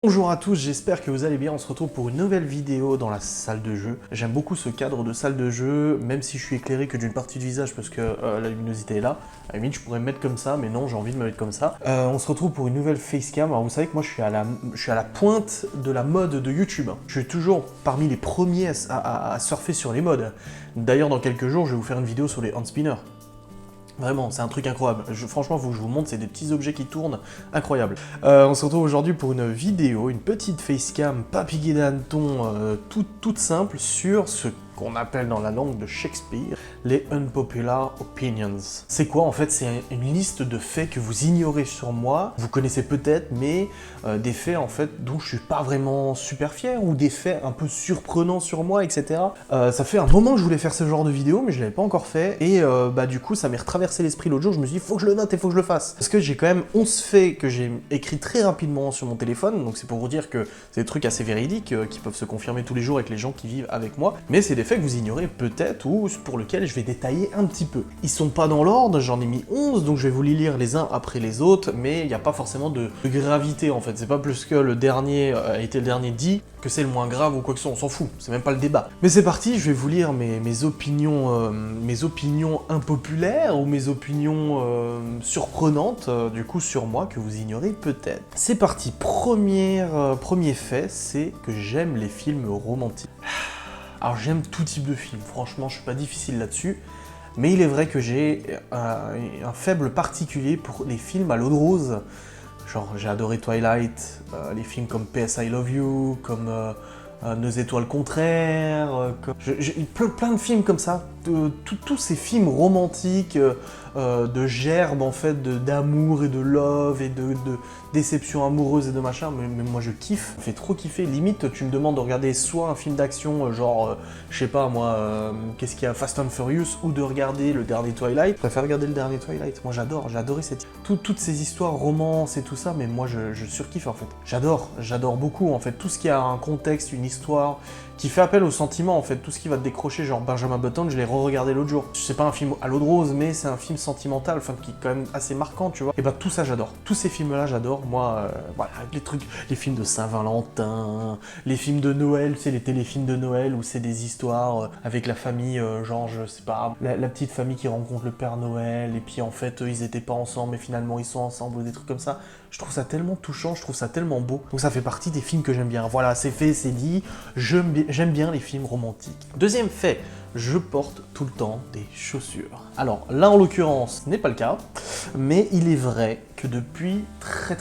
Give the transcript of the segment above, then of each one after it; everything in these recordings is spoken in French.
Bonjour à tous, j'espère que vous allez bien. On se retrouve pour une nouvelle vidéo dans la salle de jeu. J'aime beaucoup ce cadre de salle de jeu, même si je suis éclairé que d'une partie du visage parce que la luminosité est là. À la limite, je pourrais me mettre comme ça, mais non, j'ai envie de me mettre comme ça. On se retrouve pour une nouvelle facecam. Alors vous savez que moi, je suis à la pointe de la mode de YouTube. Je suis toujours parmi les premiers à surfer sur les modes. D'ailleurs, dans quelques jours, je vais vous faire une vidéo sur les hand spinners. Vraiment, c'est un truc incroyable. Franchement, faut que je vous montre, c'est des petits objets qui tournent, incroyable. On se retrouve aujourd'hui pour une vidéo, une petite facecam, pas piqué d'hanneton, toute simple, sur ce qu'on appelle dans la langue de Shakespeare les unpopular opinions. C'est quoi en fait? C'est une liste de faits que vous ignorez sur moi, vous connaissez peut-être, mais des faits en fait dont je suis pas vraiment super fier, ou des faits un peu surprenants sur moi, etc. Ça fait un moment que je voulais faire ce genre de vidéo, mais je l'avais pas encore fait, et du coup ça m'est retraversé l'esprit l'autre jour, je me suis dit faut que je le note et faut que je le fasse. Parce que j'ai quand même 11 faits que j'ai écrits très rapidement sur mon téléphone, donc c'est pour vous dire que c'est des trucs assez véridiques qui peuvent se confirmer tous les jours avec les gens qui vivent avec moi, mais c'est des faits que vous ignorez peut-être ou pour lesquels je vais détailler un petit peu. Ils sont pas dans l'ordre, j'en ai mis 11, donc je vais vous les lire les uns après les autres, mais il n'y a pas forcément de gravité en fait, c'est pas plus que le dernier a été le dernier dit que c'est le moins grave ou quoi que ce soit, on s'en fout, c'est même pas le débat. Mais c'est parti, je vais vous lire mes opinions impopulaires ou mes opinions surprenantes du coup sur moi que vous ignorez peut-être. C'est parti, premier fait, c'est que j'aime les films romantiques. Alors j'aime tout type de film, franchement je suis pas difficile là-dessus, mais il est vrai que j'ai un faible particulier pour les films à l'eau de rose. Genre j'ai adoré Twilight, les films comme PS I Love You, comme Nos étoiles contraires, plein de films comme ça, tous ces films romantiques, de gerbes en fait, d'amour et de love et de déception amoureuse et de machin, mais moi je kiffe, ça me fait trop kiffer. Limite tu me demandes de regarder soit un film d'action genre, je sais pas moi, qu'est-ce qu'il y a, Fast and Furious, ou de regarder le dernier Twilight, je préfère regarder le dernier Twilight. Moi j'adore, j'ai adoré toutes ces histoires, romances et tout ça, mais moi je surkiffe en fait. J'adore beaucoup en fait, tout ce qui a un contexte, une histoire, qui fait appel aux sentiments en fait, tout ce qui va te décrocher, genre Benjamin Button, je l'ai re-regardé l'autre jour. C'est pas un film à l'eau de rose, mais c'est un film sentimental, enfin qui est quand même assez marquant, tu vois. Et bah tout ça j'adore, tous ces films-là j'adore, moi, voilà, les trucs, les films de Saint-Valentin, les films de Noël, tu sais, les téléfilms de Noël où c'est des histoires avec la famille, genre je sais pas, la petite famille qui rencontre le Père Noël, et puis en fait ils étaient pas ensemble, mais finalement ils sont ensemble, ou des trucs comme ça. Je trouve ça tellement touchant, je trouve ça tellement beau. Donc ça fait partie des films que j'aime bien. Voilà, c'est fait, c'est dit. J'aime bien les films romantiques. Deuxième fait, je porte tout le temps des chaussures. Alors là en l'occurrence, ce n'est pas le cas, mais il est vrai que depuis très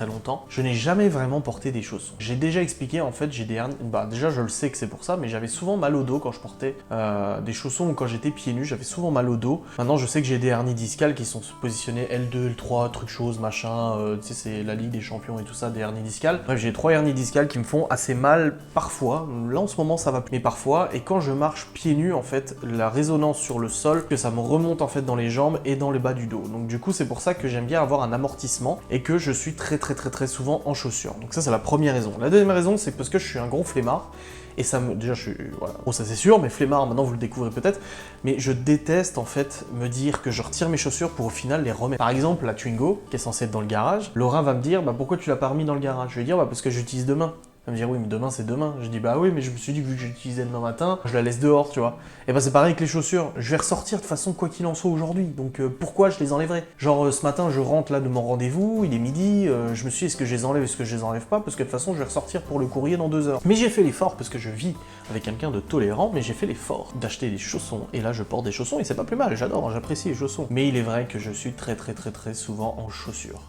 longtemps, je n'ai jamais vraiment porté des chaussons. J'ai déjà expliqué en fait, j'ai des hernies, déjà je le sais que c'est pour ça, mais j'avais souvent mal au dos quand je portais des chaussons, ou quand j'étais pieds nus, j'avais souvent mal au dos. Maintenant je sais que j'ai des hernies discales qui sont positionnées L2, L3, truc chose, machin, tu sais c'est la Ligue des Champions et tout ça, des hernies discales. Bref, j'ai 3 hernies discales qui me font assez mal parfois, là en ce moment ça va plus, mais parfois, et quand je marche pieds nus en fait, la résonance sur le sol, que ça me remonte en fait dans les jambes et dans le bas du dos. Donc du coup c'est pour ça que j'aime bien avoir un amortissement et que je suis très souvent en chaussures. Donc ça c'est la première raison. La deuxième raison c'est parce que je suis un gros flemmard. Et ça me... Déjà, je suis... Voilà. Bon, ça c'est sûr, mais flemmard, maintenant vous le découvrez peut-être. Mais je déteste, en fait, me dire que je retire mes chaussures pour au final les remettre. Par exemple, la Twingo, qui est censée être dans le garage, Laura va me dire, bah pourquoi tu l'as pas remis dans le garage? Je vais dire, bah parce que j'utilise demain. Elle va me dire, oui, mais demain c'est demain. Je dis, bah oui, mais je me suis dit que vu que j'utilisais demain matin, je la laisse dehors, tu vois. Et bah c'est pareil avec les chaussures. Je vais ressortir de façon quoi qu'il en soit aujourd'hui. Donc pourquoi je les enlèverais? Genre ce matin, je rentre là de mon rendez-vous, il est midi, je me suis dit, est-ce que je les enlève, est-ce que je les enlève pas? Parce que de toute façon, je vais ressortir pour le courrier dans 2 heures. Mais j'ai fait l'effort, parce que je vis avec quelqu'un de tolérant, mais j'ai fait l'effort d'acheter des chaussons. Et là, je porte des chaussons et c'est pas plus mal, j'adore, j'apprécie les chaussons. Mais il est vrai que je suis très souvent en chaussures.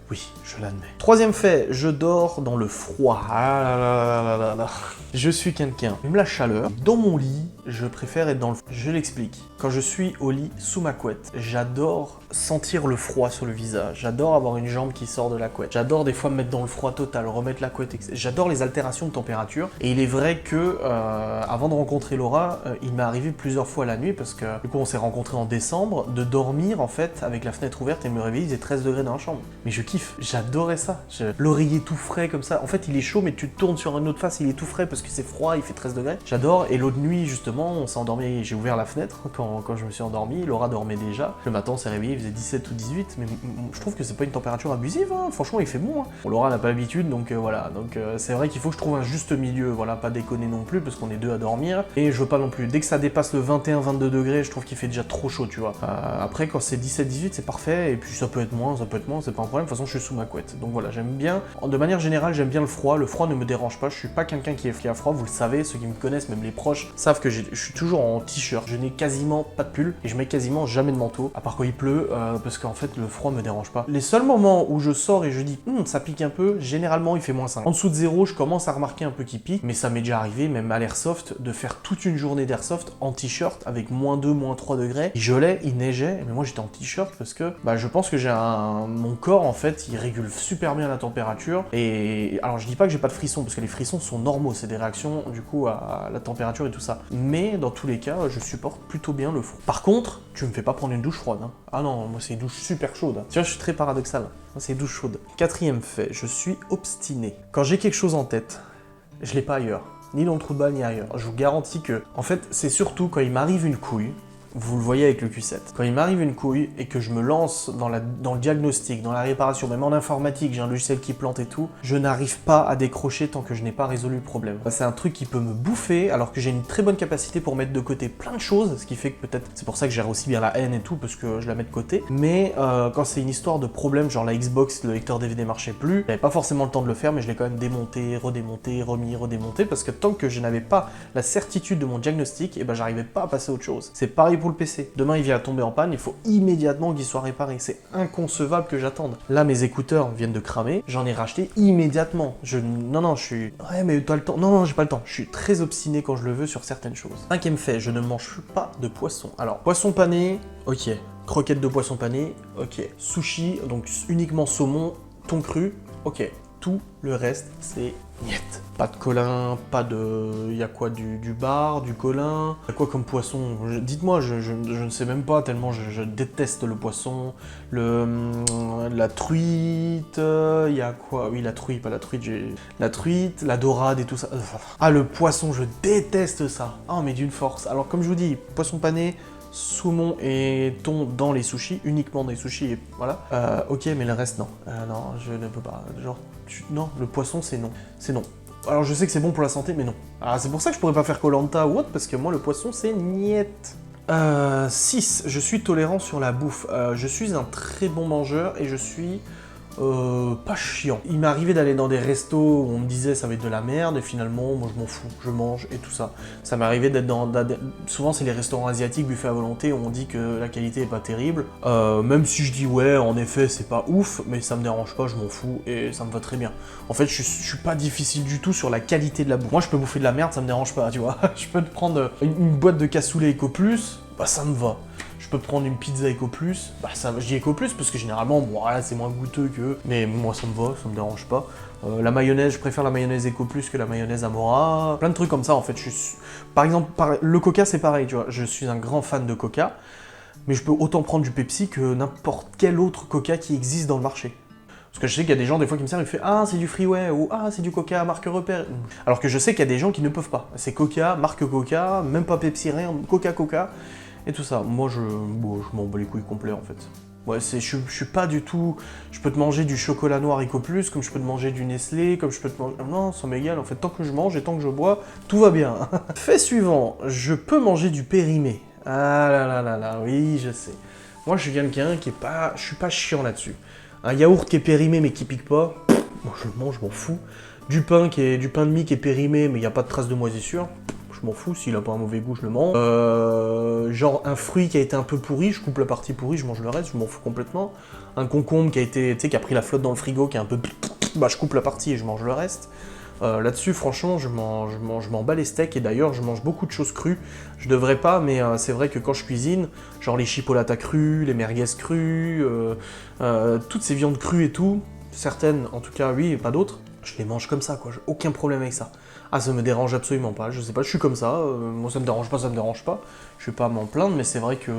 Oui, je l'admets. Troisième fait, je dors dans le froid. Ah là là là là là. Je suis quelqu'un qui aime la chaleur. Dans mon lit, je préfère être dans le froid. Je l'explique. Quand je suis au lit, sous ma couette, j'adore sentir le froid sur le visage. J'adore avoir une jambe qui sort de la couette. J'adore des fois me mettre dans le froid total, remettre la couette, etc. J'adore les altérations de température. Et il est vrai que, avant de rencontrer Laura, il m'est arrivé plusieurs fois la nuit, parce que du coup on s'est rencontrés en décembre, de dormir en fait avec la fenêtre ouverte et me réveiller, il faisait 13 degrés dans la chambre. Mais je kiffe, j'adorais ça. L'oreiller tout frais comme ça. En fait il est chaud, mais tu te tournes sur une autre face, il est tout frais parce que c'est froid, il fait 13 degrés. J'adore. Et l'autre nuit, justement, justement, on s'est endormi, j'ai ouvert la fenêtre quand je me suis endormi, Laura dormait déjà. Le matin, on s'est réveillé, il faisait 17 ou 18, mais je trouve que c'est pas une température abusive, hein. Franchement, il fait bon. Hein. Bon, Laura n'a pas l'habitude, donc voilà. Donc c'est vrai qu'il faut que je trouve un juste milieu, voilà, pas déconner non plus, parce qu'on est deux à dormir. Et je veux pas non plus, dès que ça dépasse le 21-22 degrés, je trouve qu'il fait déjà trop chaud, tu vois. Après, quand c'est 17-18, c'est parfait, et puis ça peut être moins, c'est pas un problème, de toute façon, je suis sous ma couette. Donc voilà, j'aime bien, de manière générale, j'aime bien le froid ne me dérange pas, je suis pas quelqu'un qui a froid, vous le savez, ceux qui me connaissent, même les proches, savent que je suis toujours en t-shirt, je n'ai quasiment pas de pull, et je mets quasiment jamais de manteau, à part quand il pleut, parce qu'en fait, le froid me dérange pas. Les seuls moments où je sors et je dis, ça pique un peu, généralement, il fait -5. En dessous de 0, je commence à remarquer un peu qu'il pique, mais ça m'est déjà arrivé, même à l'airsoft, de faire toute une journée d'airsoft en t-shirt, avec -2, -3 degrés, il gelait, il neigeait, mais moi j'étais en t-shirt parce que, je pense que mon corps, en fait, il régule super bien la température, et alors je dis pas que j'ai pas de frissons, parce que les frissons sont normaux, c'est des réactions, du coup, à la température et tout ça, mais dans tous les cas, je supporte plutôt bien le froid. Par contre, tu me fais pas prendre une douche froide, hein. Ah non, moi c'est une douche super chaude, hein. Tu vois, je suis très paradoxal, moi c'est une douche chaude. 4e fait, je suis obstiné. Quand j'ai quelque chose en tête, je l'ai pas ailleurs, ni dans le trou de balle, ni ailleurs. Je vous garantis que, en fait, c'est surtout quand il m'arrive une couille, vous le voyez avec le Q7. Quand il m'arrive une couille et que je me lance dans le diagnostic, dans la réparation, même en informatique, j'ai un logiciel qui plante et tout, je n'arrive pas à décrocher tant que je n'ai pas résolu le problème. C'est un truc qui peut me bouffer, alors que j'ai une très bonne capacité pour mettre de côté plein de choses, ce qui fait que peut-être, c'est pour ça que je gère aussi bien la haine et tout, parce que je la mets de côté. Mais quand c'est une histoire de problème, genre la Xbox, le lecteur DVD marchait plus, j'avais pas forcément le temps de le faire, mais je l'ai quand même démonté, redémonté, remis, redémonté, parce que tant que je n'avais pas la certitude de mon diagnostic, j'arrivais pas à passer à autre chose. C'est pareil pour le PC. Demain, il vient à tomber en panne, il faut immédiatement qu'il soit réparé. C'est inconcevable que j'attende. Là, mes écouteurs viennent de cramer, j'en ai racheté immédiatement. Non, je suis... Ouais, mais t'as le temps. Non, j'ai pas le temps. Je suis très obstiné quand je le veux sur certaines choses. 5e fait, je ne mange pas de poisson. Alors, poisson pané, ok. Croquettes de poisson pané, ok. Sushi, donc uniquement saumon, thon cru, ok. Tout le reste, c'est niet. Pas de colin, pas de... Y a quoi, du bar, du colin? Y a quoi comme poisson? Dites-moi, je ne sais même pas, tellement je déteste le poisson. La truite... Y a quoi? Oui, la truite, pas la truite, la truite, la dorade et tout ça. Ah, le poisson, je déteste ça. Ah, mais d'une force. Alors, comme je vous dis, poisson pané, saumon et thon dans les sushis, uniquement dans les sushis, et voilà. Ok, mais le reste, non. Non, je ne peux pas. Genre, non, le poisson, c'est non. C'est non. Alors, je sais que c'est bon pour la santé, mais non. Alors, c'est pour ça que je pourrais pas faire Koh-Lanta ou autre, parce que moi, le poisson, c'est niet. 6. Je suis tolérant sur la bouffe. Je suis un très bon mangeur et je suis... pas chiant. Il m'est arrivé d'aller dans des restos où on me disait ça va être de la merde et finalement moi je m'en fous, je mange et tout ça. Ça m'est arrivé d'être souvent c'est les restaurants asiatiques buffet à volonté où on dit que la qualité est pas terrible. Même si je dis ouais en effet c'est pas ouf, mais ça me dérange pas, je m'en fous et ça me va très bien. En fait je suis pas difficile du tout sur la qualité de la bouffe. Moi je peux bouffer de la merde, ça me dérange pas, tu vois. Je peux te prendre une boîte de cassoulet Eco Plus, ça me va. Je peux prendre une pizza Eco Plus, je dis Eco Plus parce que généralement, bon, voilà, c'est moins goûteux que... Mais moi, ça me va, ça me dérange pas. La mayonnaise, je préfère la mayonnaise Eco Plus que la mayonnaise Amora. Plein de trucs comme ça, en fait. Par exemple, le Coca, c'est pareil, tu vois. Je suis un grand fan de Coca, mais je peux autant prendre du Pepsi que n'importe quel autre Coca qui existe dans le marché. Parce que je sais qu'il y a des gens, des fois, qui me servent, ils font « Ah, c'est du Freeway » ou « Ah, c'est du Coca, marque repère ». Alors que je sais qu'il y a des gens qui ne peuvent pas. C'est Coca, marque Coca, même pas Pepsi, rien, Coca. Et tout ça, moi je m'en bats les couilles complets en fait. Ouais, je suis pas du tout... Je peux te manger du chocolat noir Eco Plus, comme je peux te manger du Nestlé, comme je peux te manger... Non, ça m'égale en fait, tant que je mange et tant que je bois, tout va bien. Fait suivant, je peux manger du périmé. Ah là, oui, je sais. Moi je suis quelqu'un qui est pas... Je suis pas chiant là-dessus. Un yaourt qui est périmé mais qui pique pas, moi je le mange, je m'en fous. Du pain de mie qui est périmé mais il n'y a pas de trace de moisissure, je m'en fous, s'il a pas un mauvais goût, je le mange. Genre un fruit qui a été un peu pourri, je coupe la partie pourrie, je mange le reste, je m'en fous complètement. Un concombre qui a été, qui a pris la flotte dans le frigo, qui est un peu... je coupe la partie et je mange le reste. Là-dessus, franchement, je m'en bats les steaks, et d'ailleurs, je mange beaucoup de choses crues. Je devrais pas, mais c'est vrai que quand je cuisine, genre les chipolatas crus, les merguez crus, toutes ces viandes crues et tout, certaines, en tout cas, oui, et pas d'autres, je les mange comme ça, quoi, j'ai aucun problème avec ça. Ah, ça me dérange absolument pas, je sais pas, je suis comme ça, moi ça me dérange pas, je vais pas m'en plaindre, mais c'est vrai que,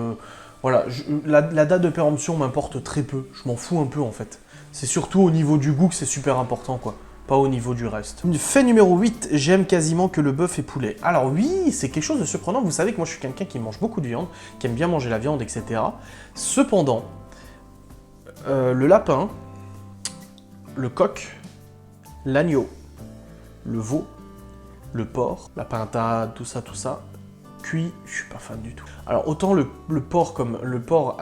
voilà, la date de péremption m'importe très peu, je m'en fous un peu en fait. C'est surtout au niveau du goût que c'est super important, quoi. pas au niveau du reste. Fait numéro 8, j'aime quasiment que le bœuf et poulet. Alors oui, c'est quelque chose de surprenant. Vous savez que moi je suis quelqu'un qui mange beaucoup de viande, qui aime bien manger la viande, etc. Cependant, le lapin, le coq, l'agneau, le veau, le porc, la pintade, tout ça, cuit, je suis pas fan du tout. Alors autant le porc comme le porc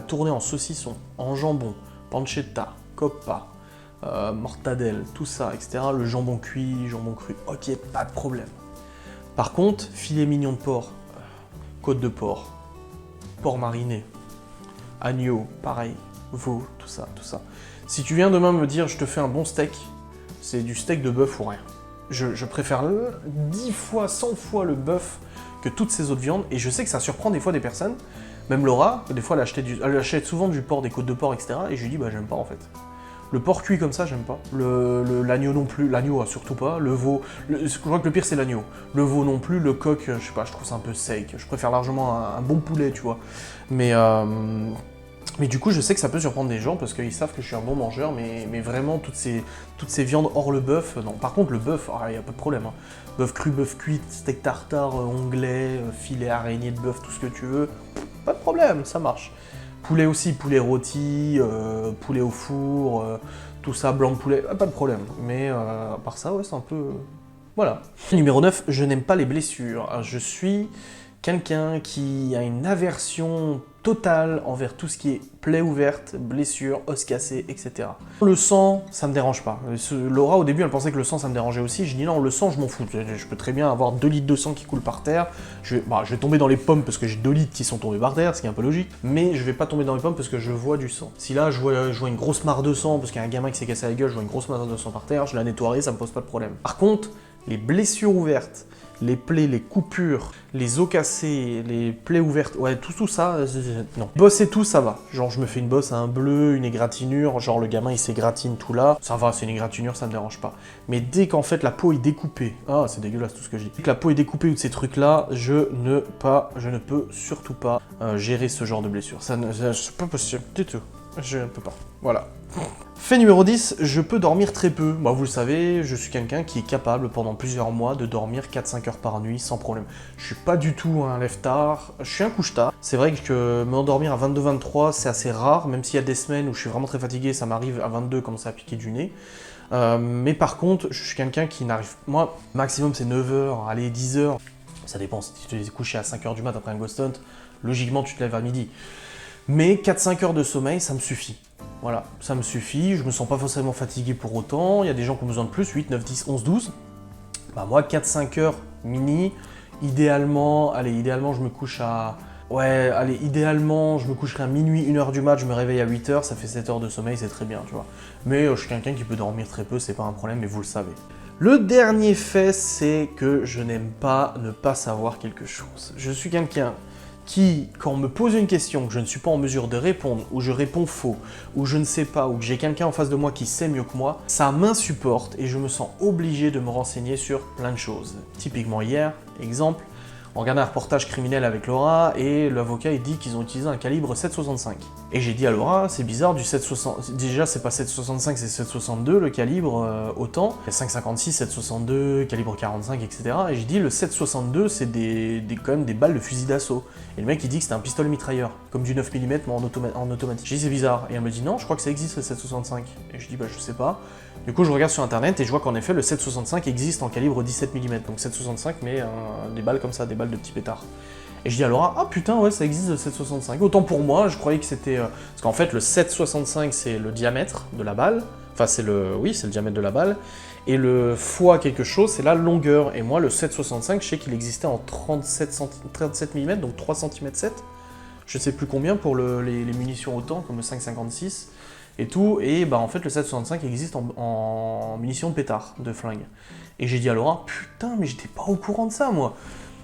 tourné en saucisson, en jambon, pancetta, coppa, mortadelle, tout ça, etc. Le jambon cuit, jambon cru, ok, pas de problème. Par contre, filet mignon de porc, côte de porc, porc mariné, agneau, pareil, veau, tout ça. Si tu viens demain me dire je te fais un bon steak, c'est du steak de bœuf ou rien. Je préfère 10 fois, 100 fois le bœuf que toutes ces autres viandes, et je sais que ça surprend des fois des personnes, même Laura, des fois elle achète souvent du porc, des côtes de porc, etc. Et je lui dis bah j'aime pas en fait. Le porc cuit comme ça, j'aime pas. L'agneau non plus, l'agneau surtout pas. Le veau, je crois que le pire c'est l'agneau. Le veau non plus, le coq, je sais pas, je trouve ça un peu sec. Je préfère largement un bon poulet, tu vois. Mais du coup, je sais que ça peut surprendre des gens parce qu'ils savent que je suis un bon mangeur, mais vraiment, toutes ces viandes hors le bœuf, non. Par contre, le bœuf, il n'y a pas de problème. Hein. Bœuf cru, bœuf cuit, steak tartare, onglet, filet araignée de bœuf, tout ce que tu veux, pas de problème, ça marche. Poulet aussi, poulet rôti, poulet au four, tout ça, blanc de poulet, pas de problème. Mais à part ça, ouais, c'est un peu... Voilà. Numéro 9, je n'aime pas les blessures. Je suis quelqu'un qui a une aversion totale envers tout ce qui est plaie ouverte, blessure, os cassé, etc. Le sang, ça me dérange pas. Laura, au début, elle pensait que le sang, ça me dérangeait aussi. Je dis non, le sang, je m'en fous. Je peux très bien avoir 2 litres de sang qui coule par terre. Je vais tomber dans les pommes parce que j'ai 2 litres qui sont tombés par terre, ce qui est un peu logique. Mais je vais pas tomber dans les pommes parce que je vois du sang. Si là, je vois une grosse mare de sang parce qu'il y a un gamin qui s'est cassé la gueule, je vois une grosse mare de sang par terre, je la nettoierai, ça me pose pas de problème. Par contre, les blessures ouvertes, les plaies, les coupures, les os cassés, les plaies ouvertes, ouais, tout ça, non. Bosse et tout, ça va. Genre, je me fais une bosse à un bleu, une égratignure, genre le gamin il s'égratine tout là, ça va, c'est une égratignure, ça me dérange pas. Mais dès qu'en fait la peau est découpée, ah, c'est dégueulasse tout ce que je dis. Dès que la peau est découpée ou de ces trucs là, je ne peux surtout pas gérer ce genre de blessure. C'est pas possible du tout. Je ne peux pas. Voilà. Fait numéro 10, je peux dormir très peu. Bah, vous le savez, je suis quelqu'un qui est capable pendant plusieurs mois de dormir 4-5 heures par nuit sans problème. Je suis pas du tout un lève-tard, je suis un couche-tard. C'est vrai que m'endormir à 22-23, c'est assez rare, même s'il y a des semaines où je suis vraiment très fatigué, ça m'arrive à 22 commencer à piquer du nez. Mais par contre, je suis quelqu'un qui n'arrive... Moi, maximum c'est 9 heures, allez 10 heures. Ça dépend, si tu te couché à 5 heures du mat après un ghost hunt, logiquement tu te lèves à midi. Mais 4-5 heures de sommeil, ça me suffit. Voilà, ça me suffit, je me sens pas forcément fatigué pour autant, il y a des gens qui ont besoin de plus, 8, 9, 10, 11, 12. Bah moi, 4-5 heures mini, idéalement, je me couche à... Ouais, allez, idéalement, je me coucherai à minuit, 1h du mat, je me réveille à 8 heures, ça fait 7 heures de sommeil, c'est très bien, tu vois. Mais je suis quelqu'un qui peut dormir très peu, c'est pas un problème, mais vous le savez. Le dernier fait, c'est que je n'aime pas ne pas savoir quelque chose. Je suis quelqu'un qui, quand on me pose une question que je ne suis pas en mesure de répondre, ou je réponds faux, ou je ne sais pas, ou que j'ai quelqu'un en face de moi qui sait mieux que moi, ça m'insupporte et je me sens obligé de me renseigner sur plein de choses. Typiquement hier, exemple, on regardait un reportage criminel avec Laura et l'avocat il dit qu'ils ont utilisé un calibre 7,65. Et j'ai dit à Laura, c'est bizarre, du 7,60, déjà c'est pas 7,65, c'est 7,62 le calibre autant. Il y a 5,56, 7,62, calibre 45, etc. Et j'ai dit le 7,62 c'est quand même des balles de fusil d'assaut. Et le mec il dit que c'était un pistolet mitrailleur, comme du 9 mm mais en automatique. J'ai dit c'est bizarre, et elle me dit non, je crois que ça existe le 7,65. Et je dis bah je sais pas. Du coup je regarde sur internet et je vois qu'en effet le 7,65 existe en calibre 17 mm, donc 7,65 mais des balles comme ça, des balles de petits pétards. Et je dis à Laura, ah putain ouais ça existe le 7,65. Autant pour moi, je croyais que c'était... Parce qu'en fait le 7,65 c'est le diamètre de la balle, enfin c'est le diamètre de la balle, et le fois quelque chose c'est la longueur. Et moi le 7,65 je sais qu'il existait en 37 mm, donc 3 cm 7. Je sais plus combien pour les munitions autant, comme le 5,56 et tout, et bah en fait le 7,65 existe en munitions de pétard, de flingue. Et j'ai dit à Laura, putain mais j'étais pas au courant de ça moi.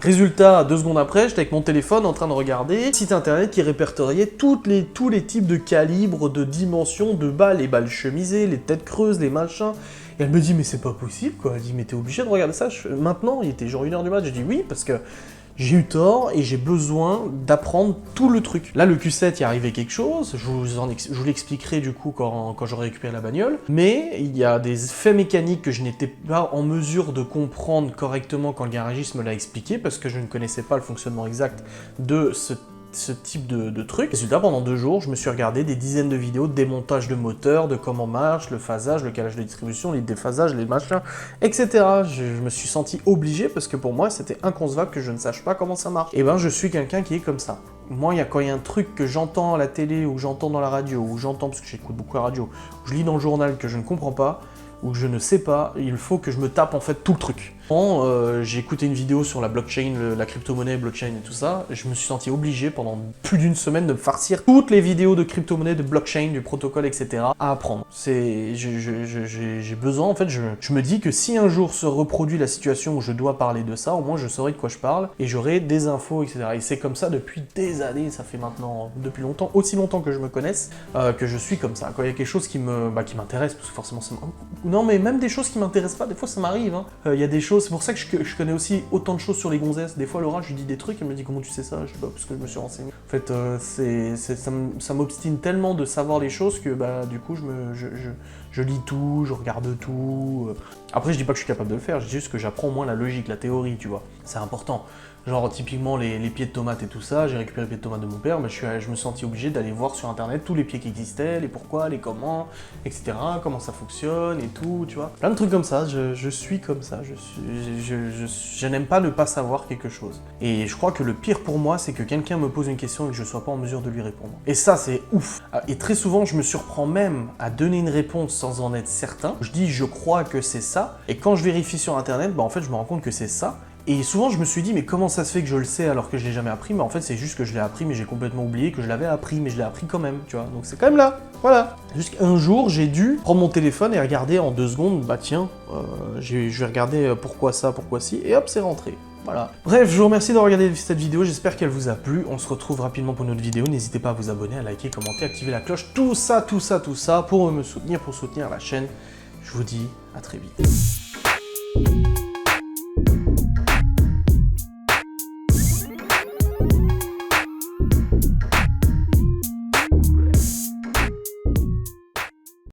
Résultat, 2 secondes après, j'étais avec mon téléphone en train de regarder un site internet qui répertoriait tous les types de calibres, de dimensions, de balles, les balles chemisées, les têtes creuses, les machins. Et elle me dit mais c'est pas possible quoi, elle dit mais t'es obligé de regarder ça. Maintenant, il était genre 1h du mat, je dis oui parce que j'ai eu tort et j'ai besoin d'apprendre tout le truc. Là, le Q7, il est arrivé quelque chose, je vous l'expliquerai du coup quand j'aurai récupéré la bagnole, mais il y a des faits mécaniques que je n'étais pas en mesure de comprendre correctement quand le garagiste me l'a expliqué, parce que je ne connaissais pas le fonctionnement exact de ce type de truc. Résultat, pendant 2 jours, je me suis regardé des dizaines de vidéos de démontage de moteur, de comment marche, le phasage, le calage de distribution, les déphasages, les machins, etc. Je me suis senti obligé parce que pour moi, c'était inconcevable que je ne sache pas comment ça marche. Et ben, je suis quelqu'un qui est comme ça. Moi, quand il y a un truc que j'entends à la télé, ou que j'entends dans la radio, ou j'entends, parce que j'écoute beaucoup la radio, ou je lis dans le journal que je ne comprends pas, ou que je ne sais pas, il faut que je me tape en fait tout le truc. J'ai écouté une vidéo sur la blockchain, la crypto-monnaie, blockchain et tout ça, et je me suis senti obligé pendant plus d'une semaine de me farcir toutes les vidéos de crypto-monnaie, de blockchain, du protocole, etc. à apprendre. J'ai besoin, en fait, je me dis que si un jour se reproduit la situation où je dois parler de ça, au moins je saurai de quoi je parle, et j'aurai des infos, etc. Et c'est comme ça depuis des années, ça fait maintenant, depuis longtemps, aussi longtemps que je me connaisse, que je suis comme ça. Quand il y a quelque chose qui m'intéresse, parce que forcément ça non, mais même des choses qui m'intéressent pas, des fois ça m'arrive, hein. Il y a des choses, c'est pour ça que je connais aussi autant de choses sur les gonzesses. Des fois, Laura, je lui dis des trucs, elle me dit comment tu sais ça? Je sais pas, parce que je me suis renseigné. En fait, ça m'obstine tellement de savoir les choses que bah du coup, je lis tout, je regarde tout. Après, je dis pas que je suis capable de le faire, je dis juste que j'apprends au moins la logique, la théorie, tu vois. C'est important. Genre, typiquement, les pieds de tomates et tout ça, j'ai récupéré les pieds de tomates de mon père, mais je me sentis obligé d'aller voir sur internet tous les pieds qui existaient, les pourquoi, les comment, etc., comment ça fonctionne et tout, tu vois. Plein de trucs comme ça, je suis comme ça, je n'aime pas ne pas savoir quelque chose. Et je crois que le pire pour moi, c'est que quelqu'un me pose une question et que je sois pas en mesure de lui répondre. Et ça, c'est ouf. Et très souvent, je me surprends même à donner une réponse sans en être certain. Je dis, je crois que c'est ça, et quand je vérifie sur internet, bah en fait, je me rends compte que c'est ça. Et souvent, je me suis dit, mais comment ça se fait que je le sais alors que je l'ai jamais appris? Mais en fait, c'est juste que je l'ai appris, mais j'ai complètement oublié que je l'avais appris, mais je l'ai appris quand même, tu vois. Donc c'est quand même là, voilà. Jusqu'un jour, j'ai dû prendre mon téléphone et regarder en 2 secondes, bah tiens, je vais regarder pourquoi ça, pourquoi ci, et hop, c'est rentré. Voilà. Bref, je vous remercie d'avoir regardé cette vidéo, j'espère qu'elle vous a plu. On se retrouve rapidement pour une autre vidéo. N'hésitez pas à vous abonner, à liker, commenter, activer la cloche, tout ça pour me soutenir, pour soutenir la chaîne. Je vous dis à très vite.